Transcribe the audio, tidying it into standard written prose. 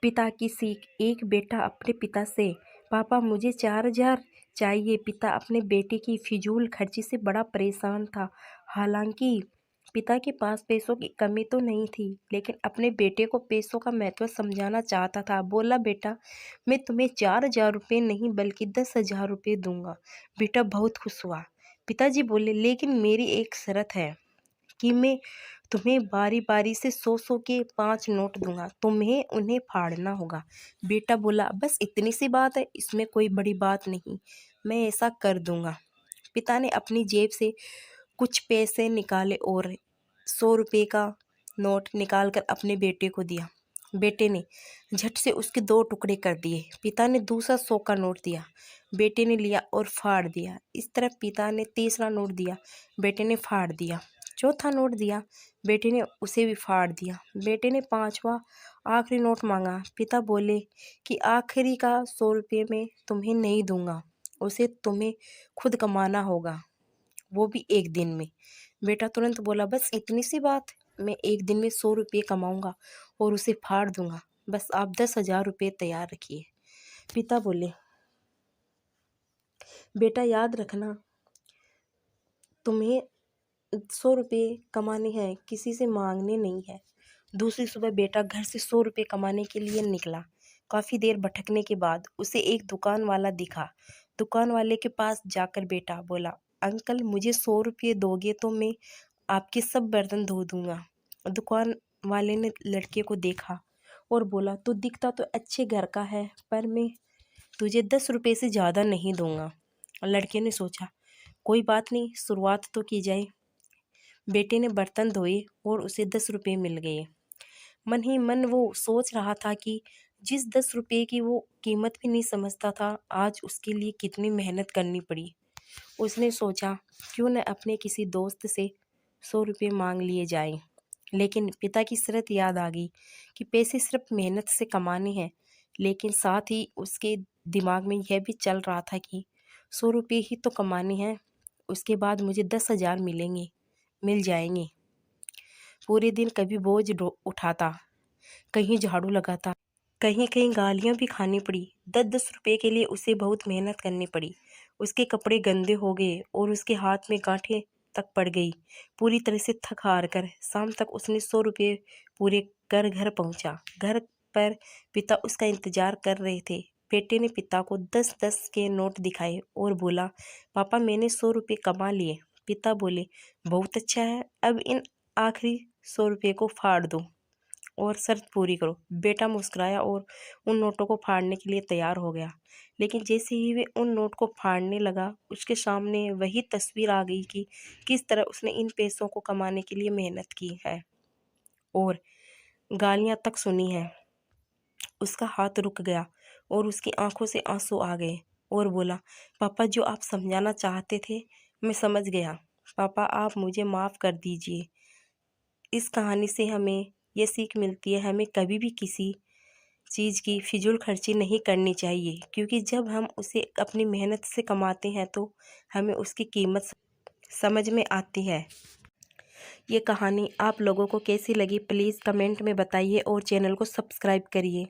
पिता की सीख। एक बेटा अपने पिता से, पापा मुझे 4,000 चाहिए। पिता अपने बेटे की फिजूल खर्ची से बड़ा परेशान था। हालांकि पिता के पास पैसों की कमी तो नहीं थी, लेकिन अपने बेटे को पैसों का महत्व समझाना चाहता था। बोला, बेटा मैं तुम्हें 4,000 रुपये नहीं बल्कि 10,000 रुपये दूंगा। बेटा बहुत खुश हुआ। पिताजी बोले, लेकिन मेरी एक शर्त है कि मैं तुम्हें बारी बारी से 100-100 के 5 नोट दूंगा, तुम्हें उन्हें फाड़ना होगा। बेटा बोला, बस इतनी सी बात है, इसमें कोई बड़ी बात नहीं, मैं ऐसा कर दूंगा। पिता ने अपनी जेब से कुछ पैसे निकाले और 100 रुपये का नोट निकालकर अपने बेटे को दिया। बेटे ने झट से उसके 2 टुकड़े कर दिए। पिता ने दूसरा 100 का नोट दिया। बेटे ने लिया और फाड़ दिया। इस तरह पिता ने तीसरा नोट दिया, बेटे ने फाड़ दिया। चौथा नोट दिया, बेटे ने उसे भी फाड़ दिया। बेटे ने 5वां आखिरी नोट मांगा। पिता बोले कि आखिरी का 100 रुपये मैं तुम्हें नहीं दूंगा, उसे तुम्हें खुद कमाना होगा, वो भी एक दिन में। बेटा तुरंत बोला, बस इतनी सी बात, मैं एक दिन में 100 रुपये कमाऊंगा और उसे फाड़ दूंगा, बस आप 10,000 रुपये तैयार रखिए। पिता बोले, बेटा याद रखना, तुम्हें 100 रुपये कमाने हैं, किसी से मांगने नहीं है। दूसरी सुबह बेटा घर से 100 रुपये कमाने के लिए निकला। काफ़ी देर भटकने के बाद उसे एक दुकान वाला दिखा। दुकान वाले के पास जाकर बेटा बोला, अंकल मुझे 100 रुपये दोगे तो मैं आपके सब बर्तन धो दूंगा। दुकान वाले ने लड़के को देखा और बोला, तू दिखता तो अच्छे घर का है, पर मैं तुझे 10 रुपये से ज़्यादा नहीं दूंगा। लड़के ने सोचा, कोई बात नहीं, शुरुआत तो की जाए। बेटे ने बर्तन धोए और उसे 10 रुपये मिल गए। मन ही मन वो सोच रहा था कि जिस 10 रुपये की वो कीमत भी नहीं समझता था, आज उसके लिए कितनी मेहनत करनी पड़ी। उसने सोचा, क्यों न अपने किसी दोस्त से 100 रुपये मांग लिए जाएं। लेकिन पिता की शर्त याद आ गई कि पैसे सिर्फ मेहनत से कमाने हैं। लेकिन साथ ही उसके दिमाग में यह भी चल रहा था कि 100 रुपये ही तो कमाने हैं, उसके बाद मुझे 10,000 मिल जाएंगे। पूरे दिन कभी बोझ उठाता, कहीं झाड़ू लगाता, कहीं कहीं गालियाँ भी खानी पड़ी। 10-10 रुपये के लिए उसे बहुत मेहनत करनी पड़ी। उसके कपड़े गंदे हो गए और उसके हाथ में गांठें तक पड़ गई। पूरी तरह से थक हार कर शाम तक उसने 100 रुपये पूरे कर घर पहुंचा। घर पर पिता उसका इंतजार कर रहे थे। बेटे ने पिता को 10-10 के नोट दिखाए और बोला, पापा मैंने 100 रुपये कमा लिए। पिता बोले, बहुत अच्छा है, अब इन आखिरी 100 रुपये को फाड़ दो और शर्त पूरी करो। बेटा मुस्कुराया और उन नोटों को फाड़ने के लिए तैयार हो गया। लेकिन जैसे ही वे उन नोट को फाड़ने लगा, उसके सामने वही तस्वीर आ गई कि किस तरह उसने इन पैसों को कमाने के लिए मेहनत की है और गालियां तक सुनी है। उसका हाथ रुक गया और उसकी आंखों से आंसू आ गए और बोला, पापा जो आप समझाना चाहते थे मैं समझ गया। पापा आप मुझे माफ़ कर दीजिए। इस कहानी से हमें ये सीख मिलती है, हमें कभी भी किसी चीज़ की फिजूल खर्ची नहीं करनी चाहिए, क्योंकि जब हम उसे अपनी मेहनत से कमाते हैं तो हमें उसकी कीमत समझ में आती है। ये कहानी आप लोगों को कैसी लगी प्लीज़ कमेंट में बताइए और चैनल को सब्सक्राइब करिए।